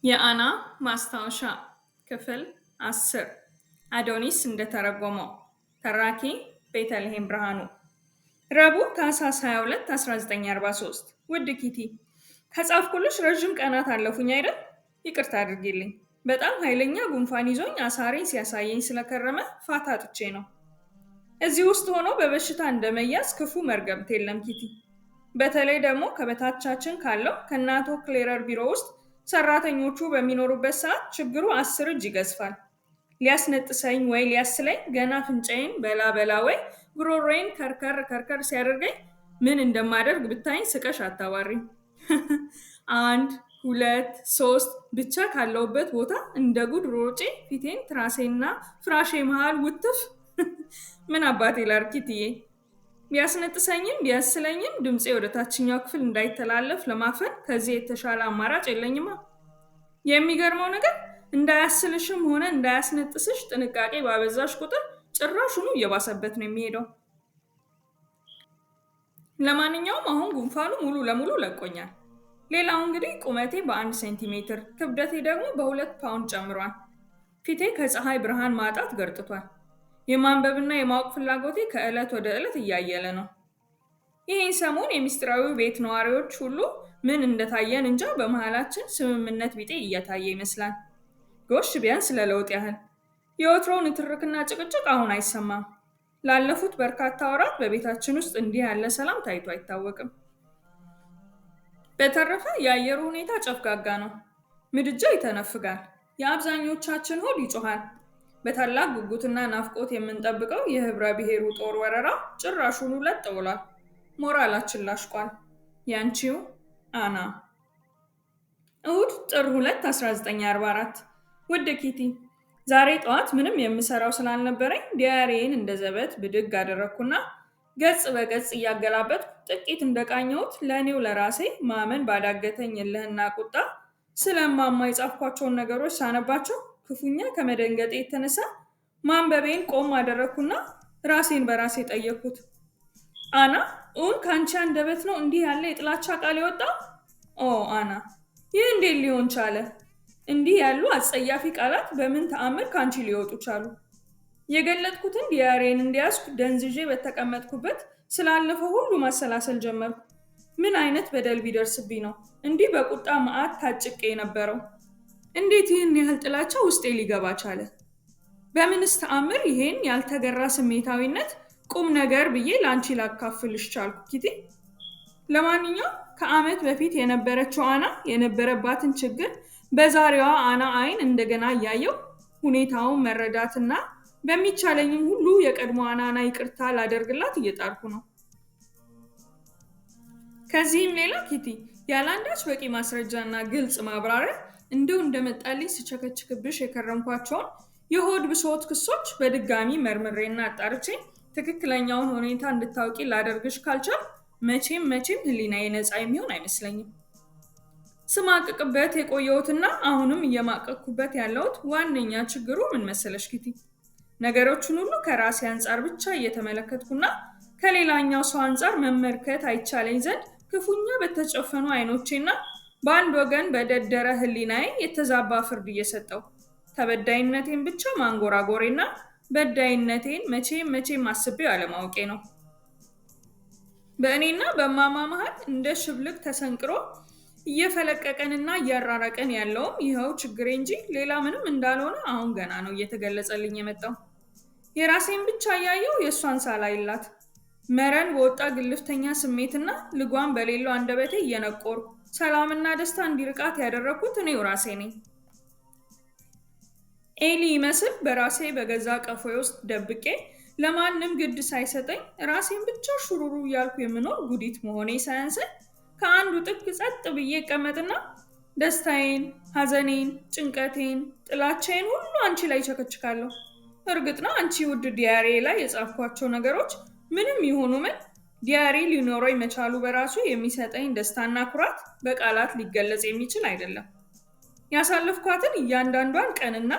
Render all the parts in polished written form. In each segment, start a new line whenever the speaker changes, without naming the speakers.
የአና ማስታወሻ ክፍል 10 አዶኒስ እንደተረጎመው ተራኪ ቤተልሔም ብርሃኑ ረቡዕ ታኅሳስ 22 1943 ውድ ኪቲ ከጻፍኩልሽ ረዥም ቀናት አለፉኝ አይደል? ይቅርታ አድርጊልኝ። በጣም ኃይለኛ ጉንፋን ይዞኝ አሳሬን ሲያሳየኝ ስለከረመ ፋታ አጥቼ ነው። እዚህ ውስጥ ሆኖ በበሽታ እንደመያዝ ክፉ መርገምት የለም ኪቲ። በተለይ ደግሞ ከበታቻችን ካለው ከእናቶ ክሌረር ቢሮ ውስጥ ሰራተኞቹ በሚኖሩበት ሰዓት ችግሩ 10 እጅ ይገዝፋል። ሊያስነጥሰኝ ወይ ሊያስለኝ ገና አፍንጫዬን በላ ወይ ጉሮሮዬን ከርከር ሲያደርገኝ ምን እንደማደርግ ብታይኝ ስቀሽ አታዋሪኝ። 1 2 3 ብቻ ካለውበት ቦታ እንደ ጉድ ሮጬ ፊቴን ትራሴና ፍራሼ መሃል ውትፍ። ምን አባቴ ላድርግ ኪትዬ? ቢያስነጥሰኝም ቢያስለኝም ድምፄ ወደ ታችኛው ክፍል እንዳይተላለፍ ለማፈን ከዚህ የተሻለ አማራጭ የለኝማ። የሚገርመው ነገር እንዳያስልሽም ሆነ እንዳያስነጥስሽ ጥንቃቄ ባበዛሽ ቁጥር ጭራሹኑ እየባሰበት ነው የሚሄደው። ለማንኛውም አሁን ጉንፋኑ ሙሉ ለሙሉ ለቆኛል። ሌላው እንግዲህ ቁመቴ በ1 ሴንቲሜትር ክብደቴ ደግሞ በ2 ፓውንድ ጨምሯል። ፊቴ ከፀሐይ ብርሃን ማጣት ገርጥቷል። የማንበብና የማወቅ ፍላጎቴ ከዕለት ወደ ዕለት እያየለ ነው። ይህን ሰሞን የሚስጥራዊ ቤት ነዋሪዎች ሁሉ ምን እንደታየን እንጃ በመሃላችን ስምምነት ቢጤ እየታየ ይመስላል። ጎሽ ቢያንስ ለለውጥ ያህል የወትሮው ንትርክና ጭቅጭቅ አሁን አይሰማም። ላለፉት በርካታ ወራት በቤታችን ውስጥ እንዲህ ያለ ሰላም ታይቶ አይታወቅም። በተረፈ የአየሩ ሁኔታ ጨፍጋጋ ነው። ምድጃው ይተነፍጋል። የአብዛኞቻችን ሆድ ይጮሃል። በታላቅ ጉጉትና ናፍቆት የምንጠብቀው የህብረ ብሔሩ ጦር ወረራ ጭራሹኑ ለጥ ብሏል። ሞራላችን ላሽቋል። ያንቺው አና። እሁድ ጥር 2 1944 ውድ ኪቲ፣ ዛሬ ጠዋት ምንም የምሰራው ስላልነበረኝ ዲያሪዬን እንደ ዘበት ብድግ አደረግኩና ገጽ በገጽ እያገላበጥኩ ጥቂት እንደቃኘሁት ለእኔው ለራሴ ማመን ባዳገተኝ እልህና ቁጣ ስለማማ የጻፍኳቸውን ነገሮች ሳነባቸው ክፉኛ ከመደንገጤ የተነሳ ማንበቤን ቆም አደረግኩና ራሴን በራሴ ጠየቅኩት። አና፣ እውን ከአንቺ አንደበት ነው እንዲህ ያለ የጥላቻ ቃል የወጣው? ኦ አና፣ ይህ እንዴት ሊሆን ቻለ? እንዲህ ያሉ አጸያፊ ቃላት በምን ተአምር ከአንቺ ሊወጡ ቻሉ? የገለጥኩትን ዲያሪዬን እንዲያዝኩ ደንዝዤ በተቀመጥኩበት ስላለፈው ሁሉ ማሰላሰል ጀመርኩ። ምን አይነት በደል ቢደርስብኝ ነው እንዲህ በቁጣ መዓት ታጭቄ የነበረው? እንዴት ይህን ያህል ጥላቻ ውስጤ ሊገባ ቻለ? በምንስ ተአምር ይሄን ያልተገራ ስሜታዊነት ቁም ነገር ብዬ ለአንቺ ላካፍልሽ ቻልኩ ኪቲ? ለማንኛውም ከዓመት በፊት የነበረችው አና የነበረባትን ችግር በዛሬዋ አና አይን እንደገና እያየው ሁኔታውን መረዳትና በሚቻለኝም ሁሉ የቀድሞ አናና ይቅርታ ላደርግላት እየጣርኩ ነው። ከዚህም ሌላ ኪቲ ያለአንዳች በቂ ማስረጃና ግልጽ ማብራሪያ እንደው እንደመጣልኝ ስቸከችክብሽ የከረምኳቸውን የሆድ ብሶት ክሶች በድጋሚ መርምሬና አጣርቼ ትክክለኛውን ሁኔታ እንድታውቂ ላደርግሽ ካልቻል መቼም ህሊናዬ ነፃ የሚሆን አይመስለኝም። ስማቅቅበት የቆየሁትና አሁንም እየማቀቅኩበት ያለሁት ዋነኛ ችግሩ ምን መሰለሽ ኪቲ? ነገሮችን ሁሉ ከራሴ አንጻር ብቻ እየተመለከትኩና ከሌላኛው ሰው አንጻር መመልከት አይቻለኝ ዘንድ ክፉኛ በተጨፈኑ አይኖቼና በአንድ ወገን በደደረ ህሊናዬ የተዛባ ፍርድ እየሰጠው ተበዳይነቴን ብቻ ማንጎራጎሬና በዳይነቴን መቼም አስቤው አለማወቄ ነው። በእኔና በማማ መሃል እንደ ሽብልቅ ተሰንቅሮ እየፈለቀቀንና እያራራቀን ያለውም ይኸው ችግሬ እንጂ ሌላ ምንም እንዳልሆነ አሁን ገና ነው እየተገለጸልኝ የመጣው። የራሴን ብቻ እያየው የእሷን ሳላይላት መረን በወጣ ግልፍተኛ ስሜትና ልጓም በሌለው አንደበቴ እየነቆሩ ሰላምና ደስታ እንዲርቃት ያደረኩት እኔው ራሴ ነኝ። ኤሊ ይመስል በራሴ በገዛ ቀፎዬ ውስጥ ደብቄ ለማንም ግድ ሳይሰጠኝ ራሴን ብቻ ሹሩሩ እያልኩ የምኖር ጉዲት መሆኔ ሳያንሰኝ ከአንዱ ጥግ ጸጥ ብዬ እቀመጥና ደስታዬን፣ ሐዘኔን፣ ጭንቀቴን፣ ጥላቻዬን ሁሉ አንቺ ላይ ቸከችካለሁ። እርግጥ ነው አንቺ ውድ ዲያሪ ላይ የጻፍኳቸው ነገሮች ምንም ይሁኑ ምን ዲያሪ ሊኖረው መቻሉ በራሱ የሚሰጠኝ ደስታና ኩራት በቃላት ሊገለጽ የሚችል አይደለም። ያሳለፍኳትን እያንዳንዷን ቀንና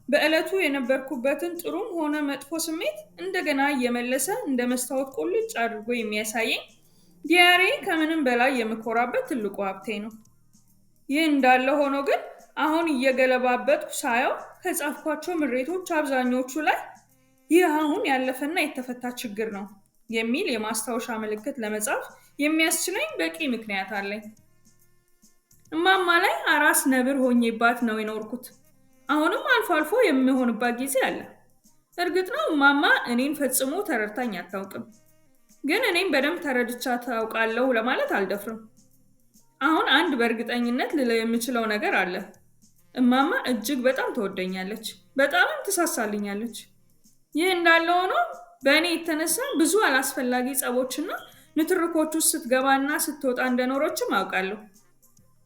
በዕለቱ የነበርኩበትን ጥሩም ሆነ መጥፎ ስሜት እንደገና እየመለሰ እንደ መስታወት ቁልጭ አድርጎ የሚያሳየኝ ዲያሪ ከምንም በላይ የምኮራበት ትልቁ ሀብቴ ነው። ይህ እንዳለ ሆኖ ግን አሁን እየገለባበጥኩ ሳየው ከጻፍኳቸው ምሬቶች አብዛኞቹ ላይ ይህ አሁን ያለፈና የተፈታ ችግር ነው የሚል የማስታወሻ ምልክት ለመጻፍ የሚያስችለኝ በቂ ምክንያት አለኝ። እማማ ላይ አራስ ነብር ሆኜባት ነው የኖርኩት። አሁንም አልፎ አልፎ የሚሆንባት ጊዜ አለ። እርግጥ ነው እማማ እኔን ፈጽሞ ተረድታኝ አታውቅም። ግን እኔም በደንብ ተረድቻት አውቃለሁ ለማለት አልደፍርም። አሁን አንድ በእርግጠኝነት ልለው የምችለው ነገር አለ። እማማ እጅግ በጣም ትወደኛለች፣ በጣምም ትሳሳልኛለች። ይህ እንዳለ ሆኖ በእኔ የተነሳ ብዙ አላስፈላጊ ጸቦችና ንትርኮች ውስጥ ስትገባና ስትወጣ እንደኖረችም አውቃለሁ።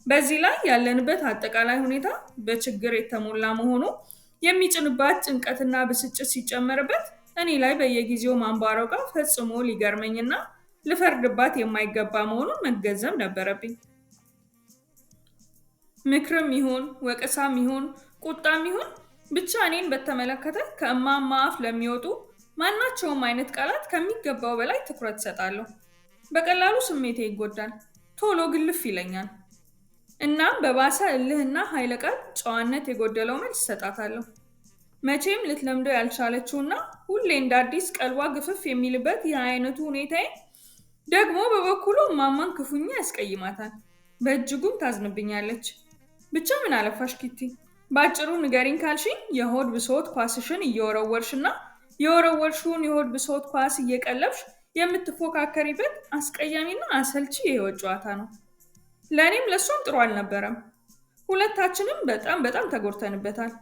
በዚህ ላይ ያለንበት አጠቃላይ ሁኔታ በችግር የተሞላ መሆኑ የሚጭንባት ጭንቀትና ብስጭት ሲጨመርበት እኔ ላይ በየጊዜው ማንቧረቋ ፈጽሞ ሊገርመኝና ልፈርድባት የማይገባ መሆኑን መገንዘብ ነበረብኝ። ምክርም ይሁን ወቀሳም ይሁን ቁጣም ይሁን ብቻ እኔን በተመለከተ ከእማማ አፍ ለሚወጡ ማናቸውም አይነት ቃላት ከሚገባው በላይ ትኩረት እሰጣለሁ። በቀላሉ ስሜቴ ይጎዳል፣ ቶሎ ግልፍ ይለኛል። እናም በባሰ እልህና ኃይለ ቃል ጨዋነት የጎደለው መልስ እሰጣታለሁ። መቼም ልትለምደው ያልቻለችውና ሁሌ እንደ አዲስ ቀልቧ ግፍፍ የሚልበት ይህ አይነቱ ሁኔታዬ ደግሞ በበኩሉ እማማን ክፉኛ ያስቀይማታል፣ በእጅጉም ታዝንብኛለች። ብቻ ምን አለፋሽ ኪቲ፣ በአጭሩ ንገሪኝ ካልሽኝ የሆድ ብሶት ኳስሽን እየወረወርሽና የወረወርሽውን የሆድ ብሶት ኳስ እየቀለብሽ የምትፎካከሪበት አስቀያሚና አሰልቺ የህይወት ጨዋታ ነው። ለእኔም ለእሷም ጥሩ አልነበረም። ሁለታችንም በጣም ተጎድተንበታል።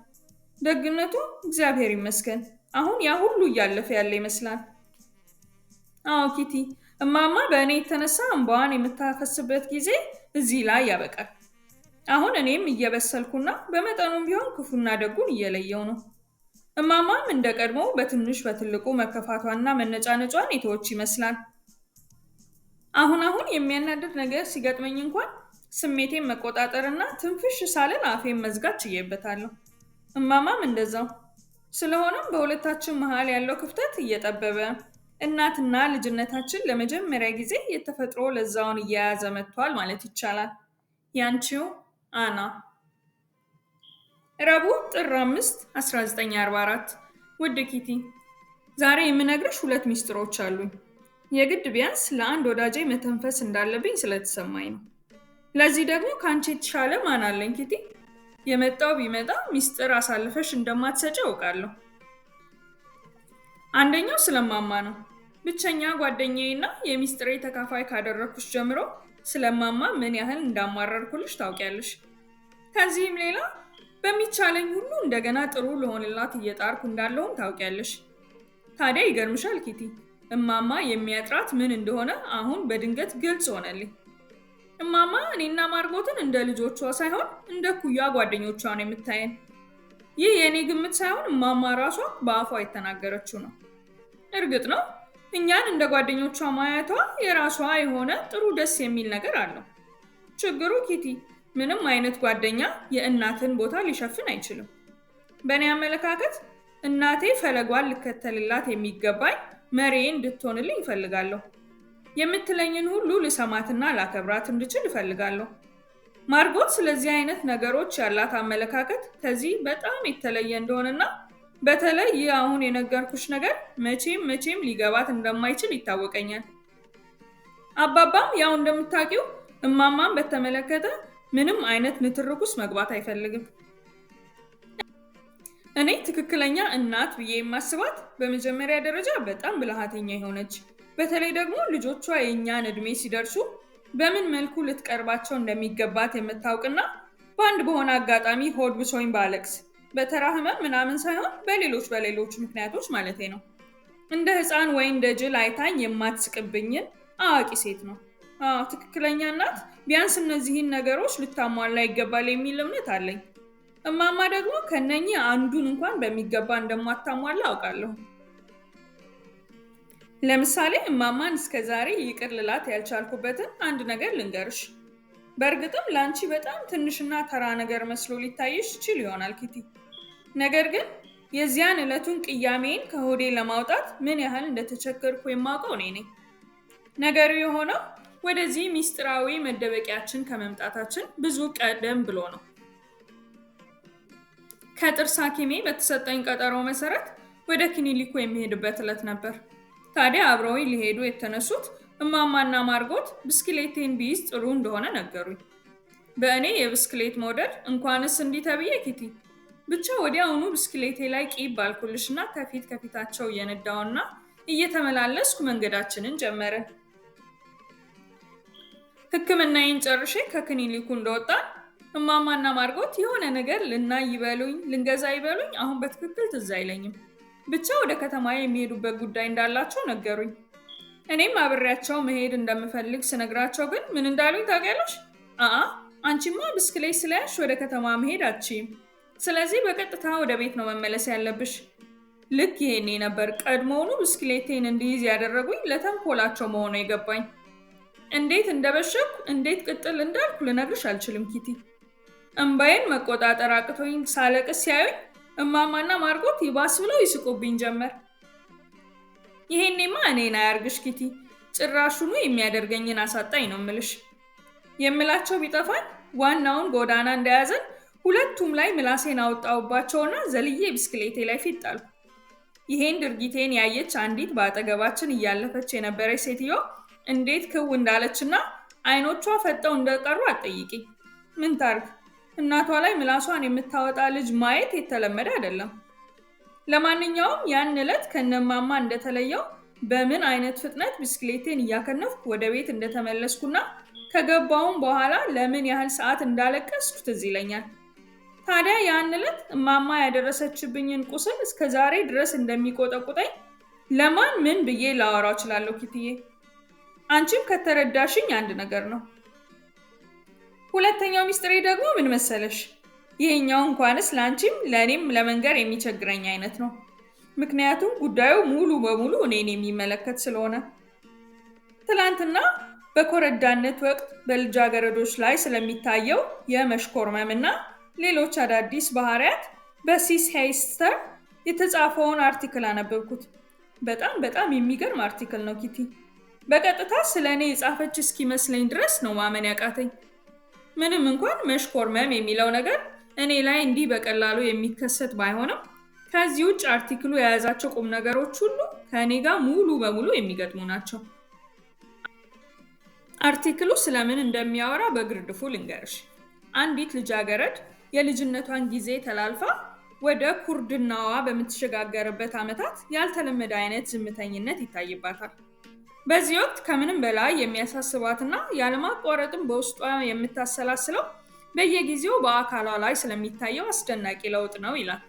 ደግነቱ እግዚአብሔር ይመስገን አሁን ያ ሁሉ እያለፈ ያለ ይመስላል። አዎ ኪቲ፣ እማማ በእኔ የተነሳ እንባዋን የምታፈስበት ጊዜ እዚህ ላይ ያበቃል። አሁን እኔም እየበሰልኩና በመጠኑም ቢሆን ክፉና ደጉን እየለየው ነው። እማማም እንደ ቀድሞ በትንሽ በትልቁ መከፋቷና መነጫነጯን የተወች ይመስላል። አሁን የሚያናድድ ነገር ሲገጥመኝ እንኳን ስሜቴን መቆጣጠርና ትንፍሽ ሳልን አፌን መዝጋት ችዬበታለሁ። እማማም እንደዛው። ስለሆነም በሁለታችን መሃል ያለው ክፍተት እየጠበበ እናትና ልጅነታችን ለመጀመሪያ ጊዜ የተፈጥሮ ለዛውን እየያዘ መጥቷል ማለት ይቻላል። ያንቺው አና። ረቡዕ ጥር 5 1944። ውድ ኪቲ፣ ዛሬ የምነግርሽ 2 ሚስጥሮች አሉኝ። የግድ ቢያንስ ለአንድ ወዳጄ መተንፈስ እንዳለብኝ ስለተሰማኝ ነው። ለዚህ ደግሞ ከአንቺ የተሻለ ማን አለኝ ኪቲ? የመጣው ቢመጣ ሚስጥር አሳልፈሽ እንደማትሰጪ አውቃለሁ። አንደኛው ስለማማ ነው። ብቸኛ ጓደኛዬና የሚስጥሬ ተካፋይ ካደረኩሽ ጀምሮ ስለማማ ምን ያህል እንዳማረርኩልሽ ታውቂያለሽ። ከዚህም ሌላ በሚቻለኝ ሁሉ እንደገና ጥሩ ልሆንላት እየጣርኩ እንዳለሁም ታውቂያለሽ። ታዲያ ይገርምሻል ኪቲ፣ እማማ የሚያጥራት ምን እንደሆነ አሁን በድንገት ግልጽ ሆነልኝ። እማማ እኔና ማርጎትን እንደ ልጆቿ ሳይሆን እንደ ኩያ ጓደኞቿ ነው የምታየን። ይህ የእኔ ግምት ሳይሆን እማማ ራሷ በአፏ የተናገረችው ነው። እርግጥ ነው እኛን እንደ ጓደኞቿ ማየቷ የራሷ የሆነ ጥሩ ደስ የሚል ነገር አለው። ችግሩ ኪቲ፣ ምንም አይነት ጓደኛ የእናትን ቦታ ሊሸፍን አይችልም። በእኔ አመለካከት እናቴ ፈለጓን ልከተልላት የሚገባኝ መሪዬ እንድትሆንልኝ እፈልጋለሁ። የምትለኝን ሁሉ ልሰማትና ላከብራት እንድችል እፈልጋለሁ። ማርጎት ስለዚህ አይነት ነገሮች ያላት አመለካከት ከዚህ በጣም የተለየ እንደሆነና በተለይ ይህ አሁን የነገርኩሽ ነገር መቼም ሊገባት እንደማይችል ይታወቀኛል። አባባም ያው እንደምታውቂው እማማን በተመለከተ ምንም አይነት ንትርክ ውስጥ መግባት አይፈልግም። እኔ ትክክለኛ እናት ብዬ የማስባት በመጀመሪያ ደረጃ በጣም ብልሃተኛ የሆነች፣ በተለይ ደግሞ ልጆቿ የእኛን እድሜ ሲደርሱ በምን መልኩ ልትቀርባቸው እንደሚገባት የምታውቅና በአንድ በሆነ አጋጣሚ ሆድ ብሶኝ ባለቅስ በተራ ህመም ምናምን ሳይሆን በሌሎች ምክንያቶች ማለቴ ነው እንደ ህፃን ወይ እንደ ጅል አይታኝ የማትስቅብኝን አዋቂ ሴት ነው። ትክክለኛ እናት ቢያንስ እነዚህን ነገሮች ልታሟላ ይገባል የሚል እምነት አለኝ። እማማ ደግሞ ከነኚህ አንዱን እንኳን በሚገባ እንደማታሟላ አውቃለሁ። ለምሳሌ እማማን እስከዛሬ ይቅር ልላት ያልቻልኩበትን አንድ ነገር ልንገርሽ። በእርግጥም ለአንቺ በጣም ትንሽና ተራ ነገር መስሎ ሊታይሽ ይችል ይሆናል ኪቲ። ነገር ግን የዚያን ዕለቱን ቅያሜን ከሆዴ ለማውጣት ምን ያህል እንደተቸገርኩ የማውቀው እኔ ነኝ። ነገሩ የሆነው ወደዚህ ሚስጥራዊ መደበቂያችን ከመምጣታችን ብዙ ቀደም ብሎ ነው። ከጥርስ ሐኪሜ በተሰጠኝ ቀጠሮ መሰረት ወደ ክሊኒኩ የሚሄድበት ዕለት ነበር። ታዲያ አብረውኝ ሊሄዱ የተነሱት እማማና ማርጎት ብስክሌቴን ቢይዝ ጥሩ እንደሆነ ነገሩኝ። በእኔ የብስክሌት መውደድ እንኳንስ እንዲህ ተብዬ ኪቲ፣ ብቻ ወዲያውኑ ብስክሌቴ ላይ ቂብ ባልኩልሽና ከፊታቸው እየነዳውና እየተመላለስኩ መንገዳችንን ጀመርን። ሕክምናዬን ጨርሼ ከክሊኒኩ እንደወጣን እማማና ማርጎት የሆነ ነገር ልናይ ይበሉኝ ልንገዛ ይበሉኝ አሁን በትክክል ትዝ አይለኝም፣ ብቻ ወደ ከተማ የሚሄዱበት ጉዳይ እንዳላቸው ነገሩኝ። እኔም አብሬያቸው መሄድ እንደምፈልግ ስነግራቸው ግን ምን እንዳሉኝ ታውቂያለሽ? አንቺማ ብስክሌት ስለያዝሽ ወደ ከተማ መሄድ አትችይም፣ ስለዚህ በቀጥታ ወደ ቤት ነው መመለስ ያለብሽ። ልክ ይሄኔ ነበር ቀድሞውኑ ብስክሌቴን እንዲይዝ ያደረጉኝ ለተንኮላቸው መሆኑ የገባኝ። እንዴት እንደበሸኩ እንዴት ቅጥል እንዳልኩ ልነግርሽ አልችልም ኪቲ። እምባዬን መቆጣጠር አቅቶኝ ሳለቅስ ሲያዩኝ እማማና ማርጎት ይባስ ብለው ይስቁብኝ ጀመር። ይሄኔማ እኔን አያርግሽ ኪቲ፣ ጭራሹኑ የሚያደርገኝን አሳጣኝ ነው ምልሽ። የምላቸው ቢጠፋኝ ዋናውን ጎዳና እንደያዘን ሁለቱም ላይ ምላሴን አወጣውባቸውና ዘልዬ ብስክሌቴ ላይ ፊት ጣልኩ። ይሄን ድርጊቴን ያየች አንዲት በአጠገባችን እያለፈች የነበረች ሴትዮ እንዴት ክው እንዳለችና አይኖቿ ፈጠው እንደቀሩ አትጠይቂኝ። ምን ታርግ፣ እናቷ ላይ ምላሷን የምታወጣ ልጅ ማየት የተለመደ አይደለም። ለማንኛውም ያን ዕለት ከነማማ እንደተለየው በምን አይነት ፍጥነት ብስክሌቴን እያከነፍኩ ወደ ቤት እንደተመለስኩና ከገባውም በኋላ ለምን ያህል ሰዓት እንዳለቀስኩ ትዝ ይለኛል። ታዲያ ያን ዕለት እማማ ያደረሰችብኝን ቁስል እስከ ዛሬ ድረስ እንደሚቆጠቁጠኝ ለማን ምን ብዬ ላወራው እችላለሁ ኪትዬ? አንቺም ከተረዳሽኝ አንድ ነገር ነው። ሁለተኛው ሚስጥሬ ደግሞ ምን መሰለሽ? ይሄኛው እንኳንስ ለአንቺም ለእኔም ለመንገር የሚቸግረኝ አይነት ነው። ምክንያቱም ጉዳዩ ሙሉ በሙሉ እኔን የሚመለከት ስለሆነ። ትላንትና በኮረዳነት ወቅት በልጃገረዶች ላይ ስለሚታየው የመሽኮርመምና ሌሎች አዳዲስ ባህሪያት በሲስ ሄይስተር የተጻፈውን አርቲክል አነበብኩት። በጣም የሚገርም አርቲክል ነው ኪቲ። በቀጥታ ስለ እኔ የጻፈች እስኪመስለኝ ድረስ ነው ማመን ያቃተኝ። ምንም እንኳን መሽኮርመም የሚለው ነገር እኔ ላይ እንዲህ በቀላሉ የሚከሰት ባይሆንም ከዚህ ውጭ አርቲክሉ የያዛቸው ቁም ነገሮች ሁሉ ከእኔ ጋር ሙሉ በሙሉ የሚገጥሙ ናቸው። አርቲክሉ ስለምን እንደሚያወራ በግርድፉ ልንገርሽ። አንዲት ልጃገረድ የልጅነቷን ጊዜ ተላልፋ ወደ ኩርድናዋ በምትሸጋገርበት ዓመታት ያልተለመደ አይነት ዝምተኝነት ይታይባታል። በዚህ ወቅት ከምንም በላይ የሚያሳስባትና ያለማቋረጥም በውስጧ የምታሰላስለው በየጊዜው በአካሏ ላይ ስለሚታየው አስደናቂ ለውጥ ነው ይላል።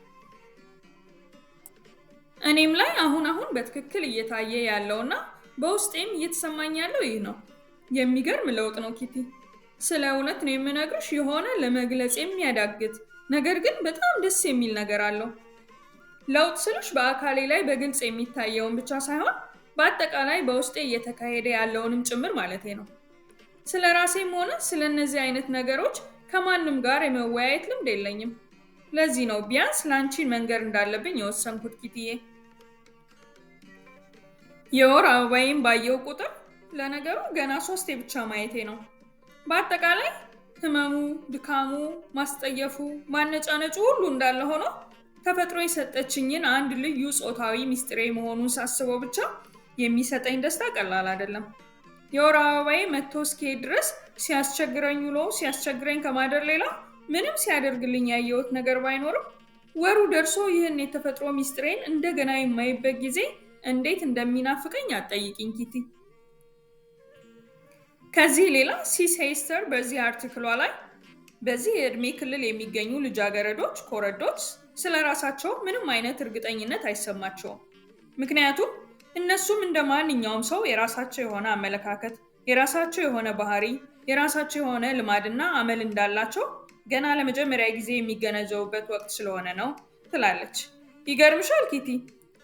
እኔም ላይ አሁን በትክክል እየታየ ያለውና በውስጤም እየተሰማኝ ያለው ይህ ነው። የሚገርም ለውጥ ነው ኪቲ። ስለ እውነት ነው የምነግርሽ፣ የሆነ ለመግለጽ የሚያዳግት ነገር ግን በጣም ደስ የሚል ነገር አለው። ለውጥ ስልሽ በአካሌ ላይ በግልጽ የሚታየውን ብቻ ሳይሆን በአጠቃላይ በውስጤ እየተካሄደ ያለውንም ጭምር ማለቴ ነው። ስለ ራሴም ሆነ ስለ እነዚህ አይነት ነገሮች ከማንም ጋር የመወያየት ልምድ የለኝም። ለዚህ ነው ቢያንስ ላንቺን መንገር እንዳለብኝ የወሰንኩት ኪትዬ። የወር አበባዬን ባየው ቁጥር ለነገሩ ገና 3 ብቻ ማየቴ ነው። በአጠቃላይ ህመሙ፣ ድካሙ፣ ማስጠየፉ፣ ማነጫነጩ ሁሉ እንዳለ ሆኖ ተፈጥሮ የሰጠችኝን አንድ ልዩ ጾታዊ ሚስጥሬ መሆኑን ሳስበው ብቻ የሚሰጠኝ ደስታ ቀላል አይደለም። የወር አበባዬ መጥቶ እስኪሄድ ድረስ ሲያስቸግረኝ ውሎ ሲያስቸግረኝ ከማደር ሌላ ምንም ሲያደርግልኝ ያየሁት ነገር ባይኖርም ወሩ ደርሶ ይህን የተፈጥሮ ሚስጥሬን እንደገና የማይበት ጊዜ እንዴት እንደሚናፍቀኝ አትጠይቂኝ ኪቲ። ከዚህ ሌላ ሲስ ሄይስተር በዚህ አርቲክሏ ላይ በዚህ የዕድሜ ክልል የሚገኙ ልጃገረዶች ኮረዶች ስለ ራሳቸው ምንም አይነት እርግጠኝነት አይሰማቸውም። ምክንያቱም እነሱም እንደ ማንኛውም ሰው የራሳቸው የሆነ አመለካከት፣ የራሳቸው የሆነ ባህሪ፣ የራሳቸው የሆነ ልማድና አመል እንዳላቸው ገና ለመጀመሪያ ጊዜ የሚገነዘቡበት ወቅት ስለሆነ ነው ትላለች። ይገርምሻል ኪቲ፣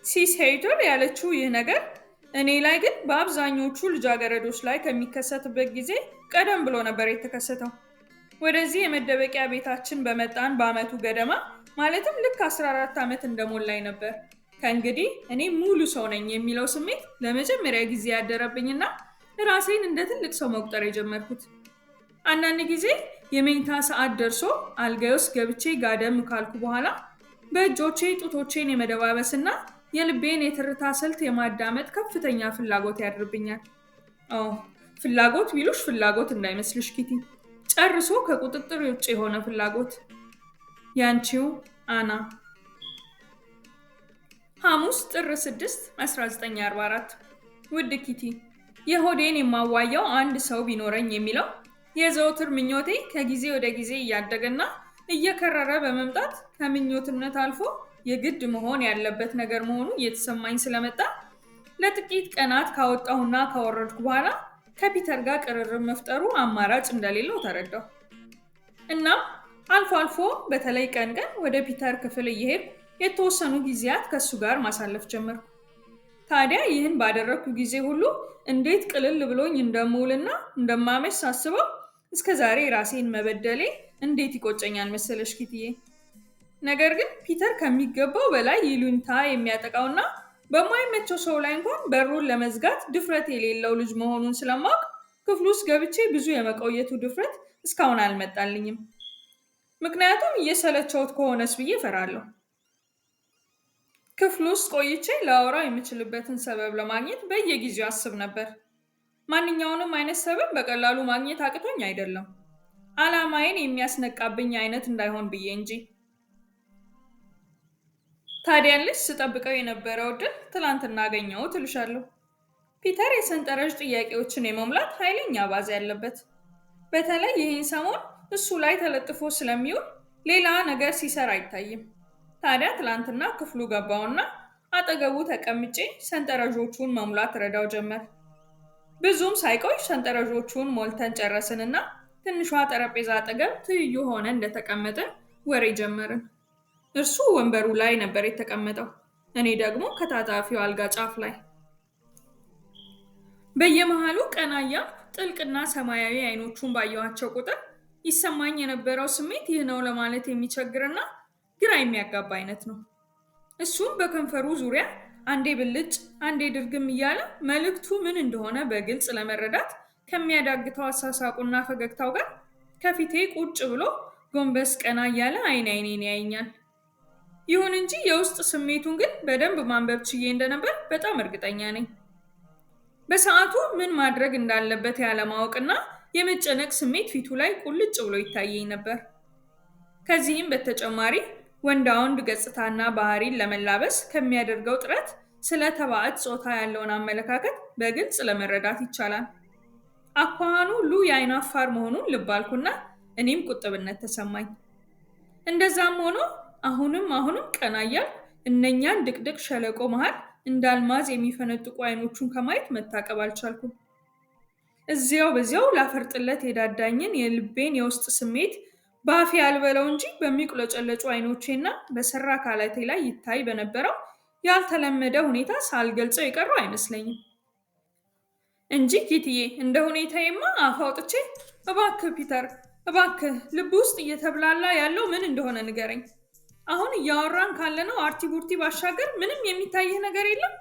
ሲስ ሄይስተር ያለችው ይህ ነገር እኔ ላይ ግን በአብዛኞቹ ልጃገረዶች ላይ ከሚከሰትበት ጊዜ ቀደም ብሎ ነበር የተከሰተው። ወደዚህ የመደበቂያ ቤታችን በመጣን በአመቱ ገደማ ማለትም ልክ 14 ዓመት እንደሞላኝ ነበር ከእንግዲህ እኔ ሙሉ ሰው ነኝ የሚለው ስሜት ለመጀመሪያ ጊዜ ያደረብኝና ራሴን እንደ ትልቅ ሰው መቁጠር የጀመርኩት። አንዳንድ ጊዜ የመኝታ ሰዓት ደርሶ አልጋዬ ውስጥ ገብቼ ጋደም ካልኩ በኋላ በእጆቼ ጡቶቼን የመደባበስና የልቤን የትርታ ስልት የማዳመጥ ከፍተኛ ፍላጎት ያድርብኛል። ኦ ፍላጎት ቢሉሽ ፍላጎት እንዳይመስልሽ ኪቲ፣ ጨርሶ ከቁጥጥር ውጭ የሆነ ፍላጎት። ያንቺው አና። ሐሙስ ጥር 6 1944። ውድ ኪቲ፣ የሆዴን የማዋየው አንድ ሰው ቢኖረኝ የሚለው የዘወትር ምኞቴ ከጊዜ ወደ ጊዜ እያደገና እየከረረ በመምጣት ከምኞትነት አልፎ የግድ መሆን ያለበት ነገር መሆኑ እየተሰማኝ ስለመጣ ለጥቂት ቀናት ካወጣሁና ካወረድኩ በኋላ ከፒተር ጋር ቅርርብ መፍጠሩ አማራጭ እንደሌለው ተረዳሁ። እናም አልፎ አልፎ በተለይ ቀን ቀን ወደ ፒተር ክፍል እየሄድኩ የተወሰኑ ጊዜያት ከሱ ጋር ማሳለፍ ጀመርኩ። ታዲያ ይህን ባደረግኩ ጊዜ ሁሉ እንዴት ቅልል ብሎኝ እንደምውልና እንደማመሽ ሳስበው እስከ ዛሬ ራሴን መበደሌ እንዴት ይቆጨኛል መሰለሽ ኪትዬ። ነገር ግን ፒተር ከሚገባው በላይ ይሉኝታ የሚያጠቃውና በማይመቸው ሰው ላይ እንኳን በሩን ለመዝጋት ድፍረት የሌለው ልጅ መሆኑን ስለማውቅ ክፍሉ ውስጥ ገብቼ ብዙ የመቆየቱ ድፍረት እስካሁን አልመጣልኝም። ምክንያቱም እየሰለቸውት ከሆነስ ብዬ እፈራለሁ። ክፍሉ ውስጥ ቆይቼ ላወራው የምችልበትን ሰበብ ለማግኘት በየጊዜው አስብ ነበር። ማንኛውንም አይነት ሰበብ በቀላሉ ማግኘት አቅቶኝ አይደለም፣ ዓላማዬን የሚያስነቃብኝ አይነት እንዳይሆን ብዬ እንጂ። ታዲያንስ ስጠብቀው የነበረው ዕድል ትላንትና አገኘሁት እልሻለሁ። ፒተር የሰንጠረዥ ጥያቄዎችን የመሙላት ኃይለኛ አባዜ ያለበት፣ በተለይ ይህን ሰሞን እሱ ላይ ተለጥፎ ስለሚውል ሌላ ነገር ሲሰራ አይታይም። ታዲያ ትላንትና ክፍሉ ገባውና አጠገቡ ተቀምጬ ሰንጠረዦቹን መሙላት ረዳው ጀመር። ብዙም ሳይቆይ ሰንጠረዦቹን ሞልተን ጨረስንና ትንሿ ጠረጴዛ አጠገብ ትይዩ ሆነ እንደተቀመጠ ወሬ ጀመርን። እርሱ ወንበሩ ላይ ነበር የተቀመጠው፣ እኔ ደግሞ ከታጣፊው አልጋ ጫፍ ላይ። በየመሃሉ ቀናያ ጥልቅና ሰማያዊ አይኖቹን ባየኋቸው ቁጥር ይሰማኝ የነበረው ስሜት ይህ ነው ለማለት የሚቸግርና ግራ የሚያጋባ አይነት ነው። እሱም በከንፈሩ ዙሪያ አንዴ ብልጭ አንዴ ድርግም እያለ መልእክቱ ምን እንደሆነ በግልጽ ለመረዳት ከሚያዳግተው አሳሳቁና ፈገግታው ጋር ከፊቴ ቁጭ ብሎ ጎንበስ ቀና እያለ አይን አይኔን ያየኛል። ይሁን እንጂ የውስጥ ስሜቱን ግን በደንብ ማንበብ ችዬ እንደነበር በጣም እርግጠኛ ነኝ። በሰዓቱ ምን ማድረግ እንዳለበት ያለማወቅና የመጨነቅ ስሜት ፊቱ ላይ ቁልጭ ብሎ ይታየኝ ነበር። ከዚህም በተጨማሪ ወንዳ ወንድ ገጽታና ባህሪን ለመላበስ ከሚያደርገው ጥረት ስለ ተባዕት ጾታ ያለውን አመለካከት በግልጽ ለመረዳት ይቻላል። አኳኋኑ ሁሉ የአይን አፋር መሆኑን ልብ አልኩና እኔም ቁጥብነት ተሰማኝ። እንደዛም ሆኖ አሁንም ቀና እያልኩ እነኛን ድቅድቅ ሸለቆ መሃል እንዳልማዝ የሚፈነጥቁ አይኖቹን ከማየት መታቀብ አልቻልኩም። እዚያው በዚያው ላፈርጥለት የዳዳኝን የልቤን የውስጥ ስሜት ባፌ ያልበለው እንጂ በሚቁለጨለጩ አይኖቼና በሰራ አካላቴ ላይ ይታይ በነበረው ያልተለመደ ሁኔታ ሳልገልጸው የቀረው አይመስለኝም። እንጂ ኪትዬ እንደ ሁኔታዬማ አፍ አውጥቼ እባክህ ፒተር፣ እባክህ ልብ ውስጥ እየተብላላ ያለው ምን እንደሆነ ንገረኝ። አሁን እያወራን ካለነው አርቲ ቡርቲ ባሻገር ምንም የሚታይህ ነገር የለም?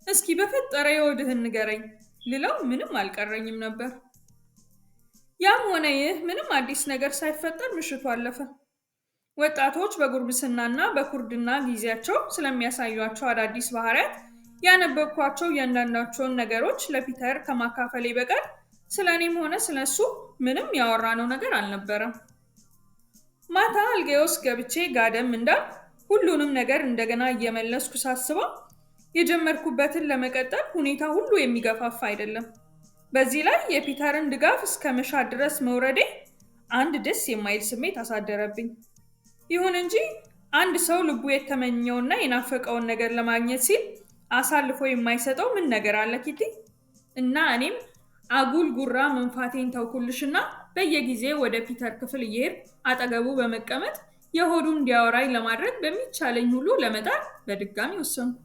እስኪ በፈጠረ የወድህን ንገረኝ ልለው ምንም አልቀረኝም ነበር። ያም ሆነ ይህ ምንም አዲስ ነገር ሳይፈጠር ምሽቱ አለፈ። ወጣቶች በጉርብስናና በኩርድና ጊዜያቸው ስለሚያሳዩቸው አዳዲስ ባህሪያት ያነበብኳቸው እያንዳንዳቸውን ነገሮች ለፒተር ከማካፈሌ በቀር ስለ እኔም ሆነ ስለ እሱ ምንም ያወራነው ነገር አልነበረም። ማታ አልጋዬ ውስጥ ገብቼ ጋደም እንዳል ሁሉንም ነገር እንደገና እየመለስኩ ሳስበው የጀመርኩበትን ለመቀጠል ሁኔታ ሁሉ የሚገፋፋ አይደለም። በዚህ ላይ የፒተርን ድጋፍ እስከ መሻት ድረስ መውረዴ አንድ ደስ የማይል ስሜት አሳደረብኝ። ይሁን እንጂ አንድ ሰው ልቡ የተመኘውና የናፈቀውን ነገር ለማግኘት ሲል አሳልፎ የማይሰጠው ምን ነገር አለ ኪቲ? እና እኔም አጉል ጉራ መንፋቴን ተውኩልሽና በየጊዜው ወደ ፒተር ክፍል እየሄድኩ አጠገቡ በመቀመጥ የሆዱን እንዲያወራኝ ለማድረግ በሚቻለኝ ሁሉ ለመጣር በድጋሚ ወሰንኩ።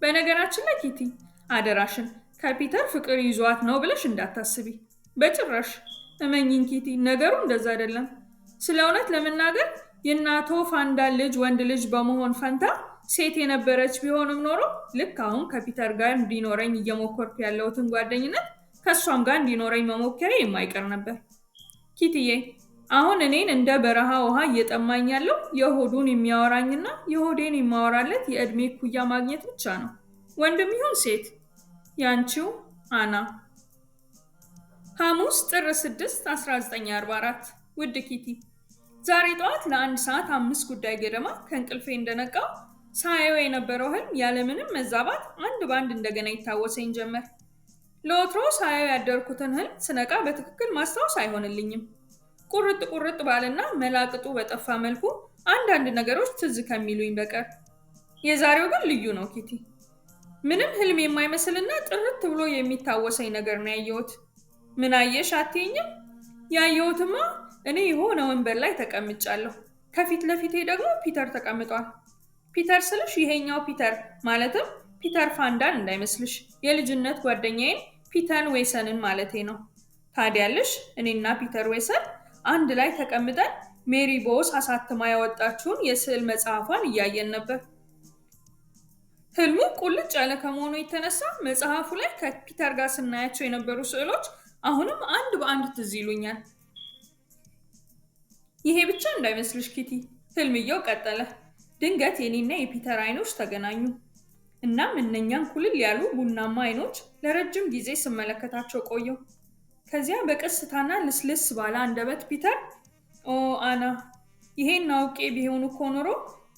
በነገራችን ላይ ኪቲ አደራሽን ከፒተር ፍቅር ይዟት ነው ብለሽ እንዳታስቢ። በጭራሽ እመኝኝ ኪቲ፣ ነገሩ እንደዛ አይደለም። ስለ እውነት ለመናገር የእናቶ ፋንዳል ልጅ ወንድ ልጅ በመሆን ፈንታ ሴት የነበረች ቢሆንም ኖሮ ልክ አሁን ከፒተር ጋር እንዲኖረኝ እየሞከርኩ ያለሁትን ጓደኝነት ከእሷም ጋር እንዲኖረኝ መሞከሬ የማይቀር ነበር። ኪትዬ አሁን እኔን እንደ በረሃ ውሃ እየጠማኝ ያለው የሆዱን የሚያወራኝና የሆዴን የማወራለት የዕድሜ እኩያ ማግኘት ብቻ ነው። ወንድም ይሁን ሴት። ያንቺው አና። ሐሙስ ጥር 6 1944። ውድ ኪቲ፣ ዛሬ ጠዋት ለ1 ሰዓት 5 ጉዳይ ገደማ ከእንቅልፌ እንደነቃው ሳየው የነበረው ህልም ያለምንም መዛባት አንድ ባንድ እንደገና ይታወሰኝ ጀመር። ለወትሮ ሳየው ያደርኩትን ህልም ስነቃ በትክክል ማስታወስ አይሆንልኝም። ቁርጥ ቁርጥ ባለና መላቅጡ በጠፋ መልኩ አንዳንድ ነገሮች ትዝ ከሚሉኝ በቀር። የዛሬው ግን ልዩ ነው ኪቲ። ምንም ህልም የማይመስልና ጥርት ብሎ የሚታወሰኝ ነገር ነው ያየሁት። ምን አየሽ አትይኝም? ያየሁትማ እኔ የሆነ ወንበር ላይ ተቀምጫለሁ። ከፊት ለፊቴ ደግሞ ፒተር ተቀምጧል። ፒተር ስልሽ ይሄኛው ፒተር ማለትም ፒተር ፋንዳን እንዳይመስልሽ፣ የልጅነት ጓደኛዬን ፒተር ዌሰንን ማለቴ ነው። ታዲያለሽ እኔና ፒተር ዌሰን አንድ ላይ ተቀምጠን ሜሪ ቦስ አሳትማ ያወጣችውን የስዕል መጽሐፏን እያየን ነበር። ህልሙ ቁልጭ ያለ ከመሆኑ የተነሳ መጽሐፉ ላይ ከፒተር ጋር ስናያቸው የነበሩ ስዕሎች አሁንም አንድ በአንድ ትዝ ይሉኛል። ይሄ ብቻ እንዳይመስልሽ ኪቲ፣ ህልምየው ቀጠለ። ድንገት የኔና የፒተር አይኖች ተገናኙ። እናም እነኛን ኩልል ያሉ ቡናማ አይኖች ለረጅም ጊዜ ስመለከታቸው ቆየው። ከዚያ በቀስታና ልስልስ ባለ አንደበት ፒተር፣ ኦ አና፣ ይሄን አውቄ ቢሆን እኮ ኖሮ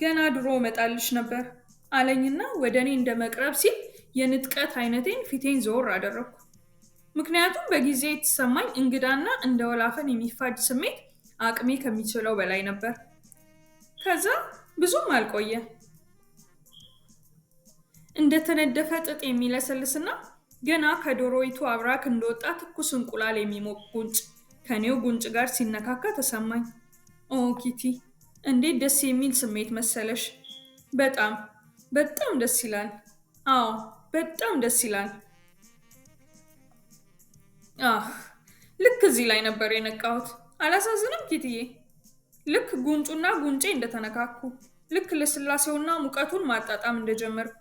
ገና ድሮ እመጣልሽ ነበር አለኝና ወደ እኔ እንደ መቅረብ ሲል የንጥቀት አይነቴን ፊቴን ዘወር አደረግኩ። ምክንያቱም በጊዜ የተሰማኝ እንግዳና እንደ ወላፈን የሚፋጅ ስሜት አቅሜ ከሚችለው በላይ ነበር። ከዛ ብዙም አልቆየ። እንደተነደፈ ጥጥ የሚለሰልስና ገና ከዶሮይቱ አብራክ እንደወጣ ትኩስ እንቁላል የሚሞቅ ጉንጭ ከኔው ጉንጭ ጋር ሲነካካ ተሰማኝ። ኦ ኪቲ፣ እንዴት ደስ የሚል ስሜት መሰለሽ! በጣም በጣም ደስ ይላል። አዎ በጣም ደስ ይላል። ልክ እዚህ ላይ ነበር የነቃሁት። አላሳዝንም ኪትዬ? ልክ ጉንጩና ጉንጬ እንደተነካኩ፣ ልክ ለስላሴውና ሙቀቱን ማጣጣም እንደጀመርኩ፣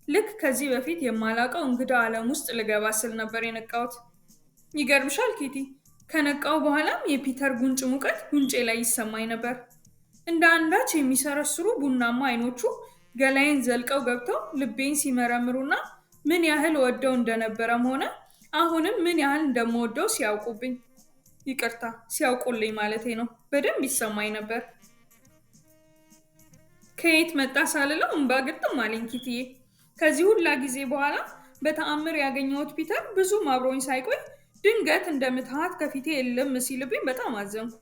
ልክ ከዚህ በፊት የማላውቀው እንግዳ ዓለም ውስጥ ልገባ ስል ነበር የነቃሁት። ይገርምሻል ኪቲ፣ ከነቃው በኋላም የፒተር ጉንጭ ሙቀት ጉንጬ ላይ ይሰማኝ ነበር። እንደ አንዳች የሚሰረስሩ ቡናማ አይኖቹ ገላይን ዘልቀው ገብተው ልቤን ሲመረምሩና ምን ያህል ወደው እንደነበረም ሆነ አሁንም ምን ያህል እንደምወደው ሲያውቁብኝ፣ ይቅርታ ሲያውቁልኝ ማለቴ ነው፣ በደንብ ይሰማኝ ነበር። ከየት መጣ ሳልለው እንባ ግጥም አለኝ ኪትዬ። ከዚህ ሁላ ጊዜ በኋላ በተአምር ያገኘሁት ፒተር ብዙም አብሮኝ ሳይቆይ ድንገት እንደ ምትሃት ከፊቴ የለም ሲልብኝ በጣም አዘንኩ።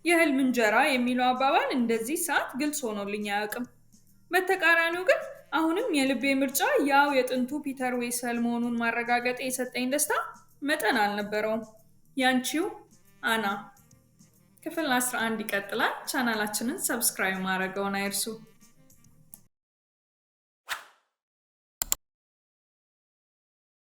የህልም እንጀራ የሚለው አባባል እንደዚህ ሰዓት ግልጽ ሆኖልኝ አያውቅም። በተቃራኒው ግን አሁንም የልቤ ምርጫ ያው የጥንቱ ፒተር ዌሰል መሆኑን ማረጋገጥ የሰጠኝ ደስታ መጠን አልነበረውም። ያንቺው አና። ክፍል 11 ይቀጥላል። ቻናላችንን ሰብስክራይብ ማድረግዎን አይርሱ።